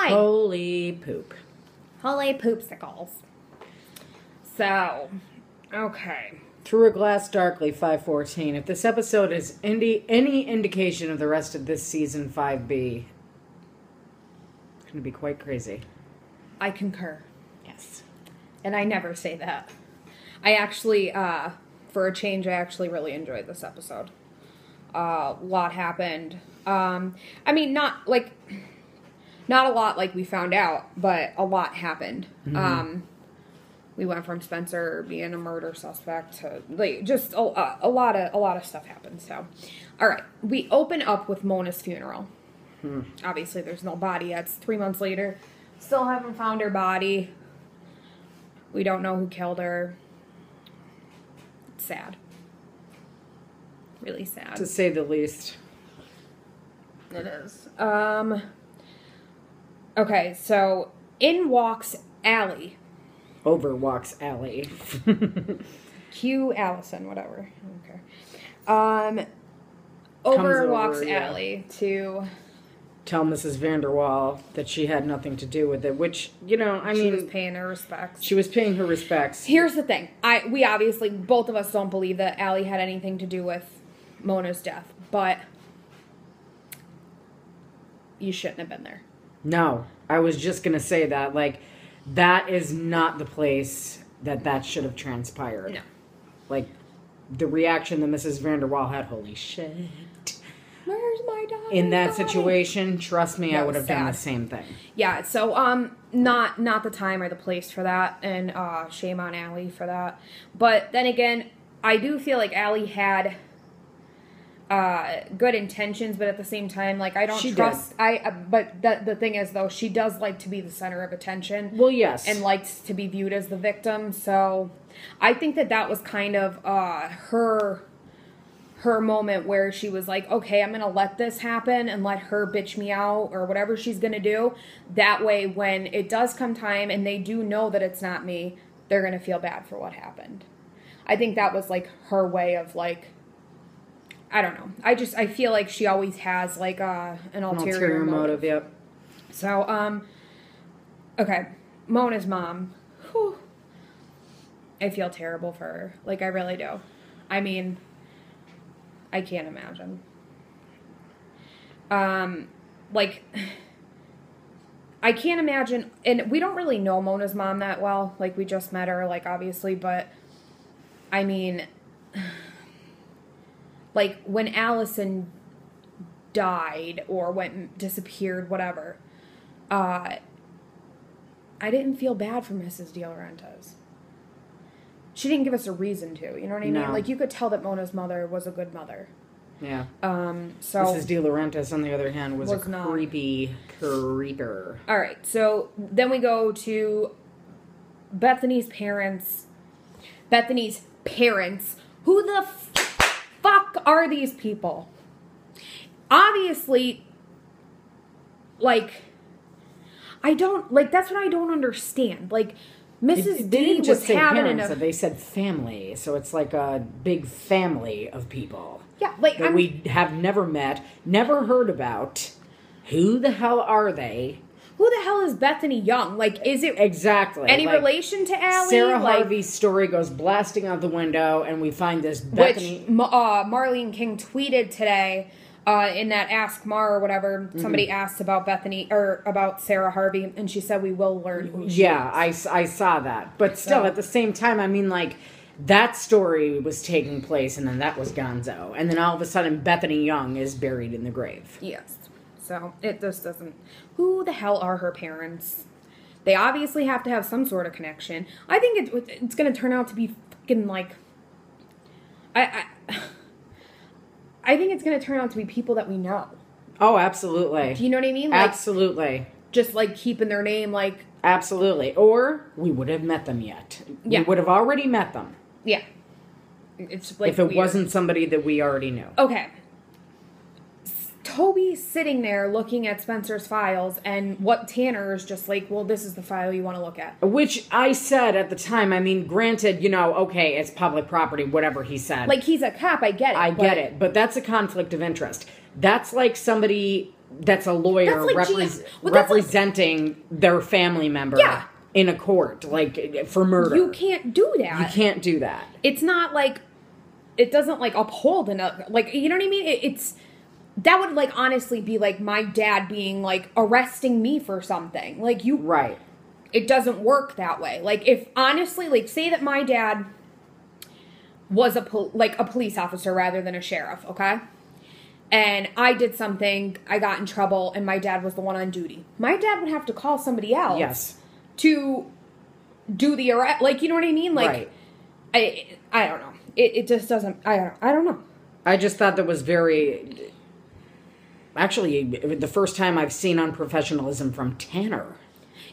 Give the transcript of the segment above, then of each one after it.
Hi. Holy poop. Holy poopsicles. So, okay. Through a Glass Darkly 514. If this episode is any indication of the rest of this season 5B, it's going to be quite crazy. I concur. Yes. And I never say that. I actually, for a change, I actually really enjoyed this episode. A lot happened. I mean, not a lot like we found out, but a lot happened. Mm-hmm. We went from Spencer being a murder suspect to just a lot of stuff happened. So, all right, we open up with Mona's funeral. Obviously, there's no body yet. It's 3 months later. Still haven't found her body. We don't know who killed her. It's sad. Really sad. To say the least. It is. Okay, so in walks Allie. Over walks Allie. Q Allison, whatever. Okay. Over walks Allie to tell Mrs. Vanderwall that she had nothing to do with it, which, I mean... She was paying her respects. She was paying her respects. Here's the thing. We obviously, both of us don't believe that Allie had anything to do with Mona's death, but you shouldn't have been there. No. I was just going to say that. That is not the place that should have transpired. No. The reaction that Mrs. Vanderwall had, holy shit... Where's my daughter? In that situation, trust me, I would have done the same thing. Yeah, so not the time or the place for that, and shame on Allie for that. But then again, I do feel like Allie had good intentions, but at the same time, I don't trust. But the thing is, though, she does like to be the center of attention. Well, yes, and likes to be viewed as the victim. So I think that was kind of her moment where she was like, okay, I'm going to let this happen and let her bitch me out or whatever she's going to do. That way, when it does come time and they do know that it's not me, they're going to feel bad for what happened. I think that was her way of I don't know. I feel like she always has an ulterior motive. Yep. So, okay. Mona's mom. Whew. I feel terrible for her. I really do. I mean... I can't imagine. I can't imagine, and we don't really know Mona's mom that well. We just met her, obviously, but, I mean, when Allison died or disappeared, whatever, I didn't feel bad for Mrs. De Laurentiis. She didn't give us a reason to, you know what I mean? No. You could tell that Mona's mother was a good mother. Yeah. So Mrs. De Laurentiis, on the other hand, was a creepy creeper. All right, so then we go to Bethany's parents. Bethany's parents. Who the fuck are these people? Obviously, I don't, that's what I don't understand. Mrs. D was having parents, they said family, so it's a big family of people. Yeah, that we have never met, never heard about. Who the hell are they? Who the hell is Bethany Young? Is it exactly any relation to Allie? Sarah Harvey's story goes blasting out the window, and we find this Bethany. Which Marlene King tweeted today. In that Ask Mar or whatever, somebody asked about Bethany or about Sarah Harvey, and she said we will learn who she is. I saw that. But still, at the same time, I mean, that story was taking place, and then that was gonzo. And then all of a sudden, Bethany Young is buried in the grave. Yes. So, it just doesn't... Who the hell are her parents? They obviously have to have some sort of connection. I think it's going to turn out to be fucking, I think it's going to turn out to be people that we know. Oh, absolutely. Do you know what I mean? Absolutely. Just, keeping their name, Absolutely. Or we would have met them yet. Yeah. We would have already met them. Yeah. It's, if it wasn't somebody that we already knew. Okay. Toby's sitting there looking at Spencer's files, and what Tanner is just well, this is the file you want to look at. Which I said at the time, I mean, granted, okay, it's public property, whatever he said. He's a cop, I get it. I get it, but that's a conflict of interest. That's like somebody that's a lawyer That's like representing their family member in a court, like, for murder. You can't do that. You can't do that. It's not like, it doesn't, like, uphold enough, like, you know what I mean? It's, that would, like, honestly be, like, my dad being, like, arresting me for something. Like, you... Right. It doesn't work that way. Like, if, honestly, like, say that my dad was a police officer rather than a sheriff, okay? And I did something, I got in trouble, and my dad was the one on duty. My dad would have to call somebody else to do the arrest. Like, you know what I mean? Like, I don't know. It just doesn't, I don't know. I just thought that was very, actually, the first time I've seen unprofessionalism from Tanner.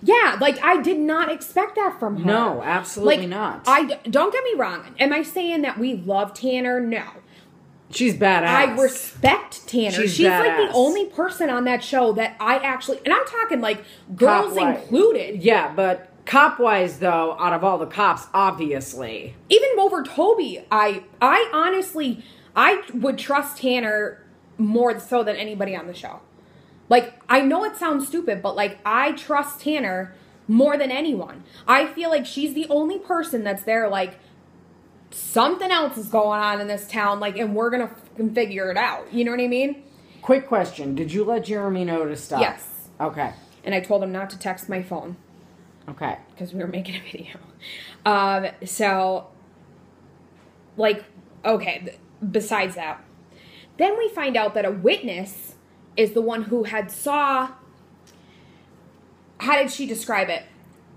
Yeah, like, I did not expect that from her. No, absolutely not. Don't get me wrong. Am I saying that we love Tanner? No. She's badass. I respect Tanner. She's like the badass. only person on that show that I actually, and I'm talking like girls included. Yeah, but cop-wise, though, out of all the cops, obviously. Even over Toby, I honestly, I would trust Tanner more so than anybody on the show. Like, I know it sounds stupid, but, like, I trust Tanner more than anyone. I feel like she's the only person that's there, like, something else is going on in this town, like, and we're gonna figure it out. You know what I mean? Quick question. Did you let Jeremy know to stop? Yes. Okay. And I told him not to text my phone. Okay. Because we were making a video. So, like, okay, besides that. Then we find out that a witness is the one who had saw, how did she describe it?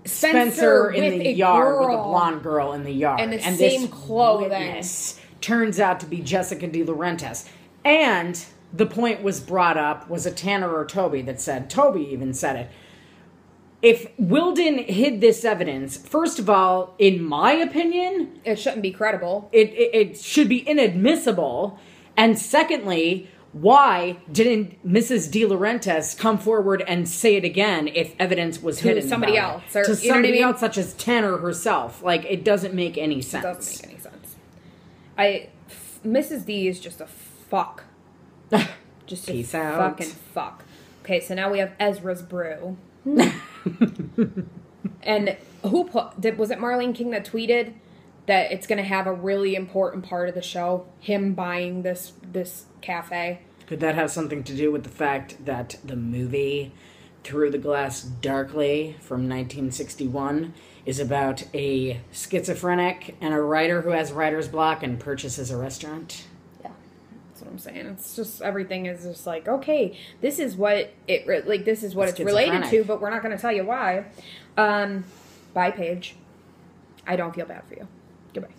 Spencer in the yard girl, with a blonde girl in the yard. And the same clothing. Witness turns out to be Jessica De Laurentiis. And the point was brought up, was it Tanner or Toby that said, Toby even said it. If Wilden hid this evidence, first of all, in my opinion, it shouldn't be credible. It should be inadmissible. And secondly, why didn't Mrs. De Laurentiis come forward and say it again if evidence was hidden? To somebody else. Or, to somebody else, such as Tanner herself. Like, it doesn't make any sense. It doesn't make any sense. Mrs. D is just a fuck. Just Peace a out. fucking fuck. Okay, so now we have Ezra's brew. And was it Marlene King that tweeted that it's going to have a really important part of the show, him buying this cafe? Could that have something to do with the fact that the movie Through the Glass Darkly from 1961 is about a schizophrenic and a writer who has writer's block and purchases a restaurant? Yeah, that's what I'm saying. It's just, everything is just like, okay, this is what it's related to, but we're not going to tell you why. Bye, Paige. I don't feel bad for you. Goodbye.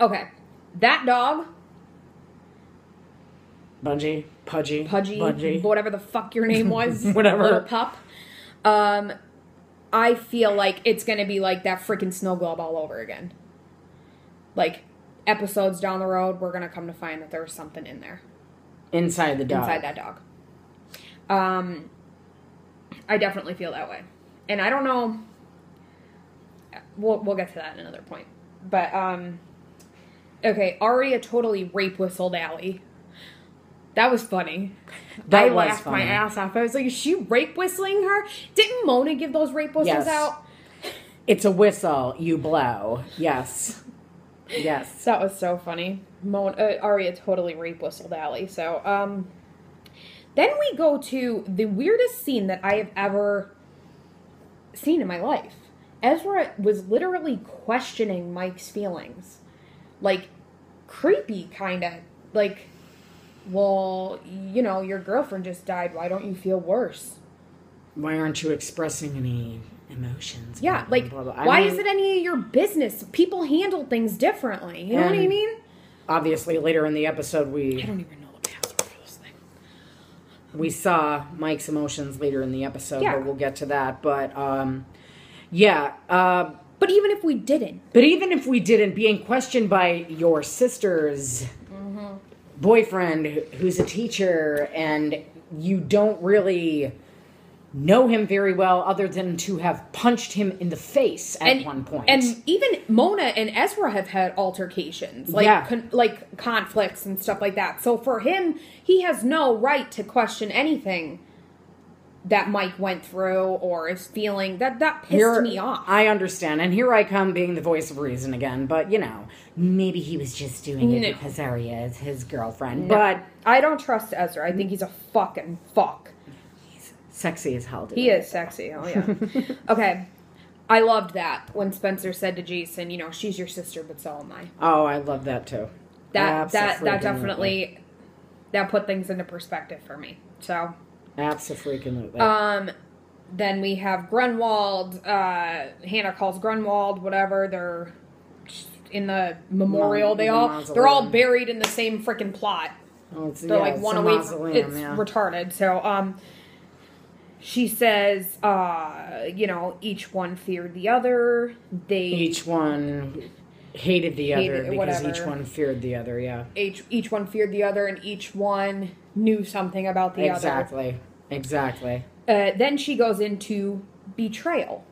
Okay. That dog. Pudgy, whatever the fuck your name was. Whatever. Little pup. I feel like it's going to be like that freaking snow globe all over again. Like, episodes down the road, we're going to come to find that there was something in there. Inside the dog. Inside that dog. I definitely feel that way. And I don't know. We'll get to that at another point. But, okay, Arya totally rape whistled Allie. That was funny. I laughed my ass off. I was like, is she rape whistling her? Didn't Mona give those rape whistles out? It's a whistle you blow. Yes. Yes. That was so funny. Arya totally rape whistled Allie. So, then we go to the weirdest scene that I have ever seen in my life. Ezra was literally questioning Mike's feelings. Like, creepy, kind of. Like, well, you know, your girlfriend just died. Why don't you feel worse? Why aren't you expressing any emotions? Yeah, like, blah, blah, blah. Why is it any of your business? People handle things differently. You know what I mean? Obviously, later in the episode, I don't even know the password for this thing. We saw Mike's emotions later in the episode, Yeah. but we'll get to that. But, yeah. But even if we didn't. Being questioned by your sister's boyfriend who's a teacher, and you don't really know him very well other than to have punched him in the face at one point. And even Mona and Ezra have had altercations, like like conflicts and stuff like that. So for him, he has no right to question anything that Mike went through or is feeling. That pissed me off. I understand. And here I come being the voice of reason again. But, you know, maybe he was just doing it because Arya is his girlfriend. No. But I don't trust Ezra. I think he's a fucking fuck. Sexy as hell, dude. He is sexy. Oh, yeah. Okay. I loved that when Spencer said to Jason, you know, she's your sister, but so am I. Oh, I love that, too. That definitely, that put things into perspective for me. So. Absolutely. Then we have Grunwald. Hannah calls Grunwald, whatever. They're in the memorial. They're all buried in the same freaking plot. Oh, they're like one away from, it's retarded. So, she says, you know, each one feared the other. Each one hated the other because each one feared the other, yeah. Each one feared the other, and each one knew something about the other. Exactly. Then she goes into betrayal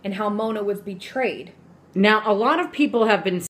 and how Mona was betrayed. Now, a lot of people have been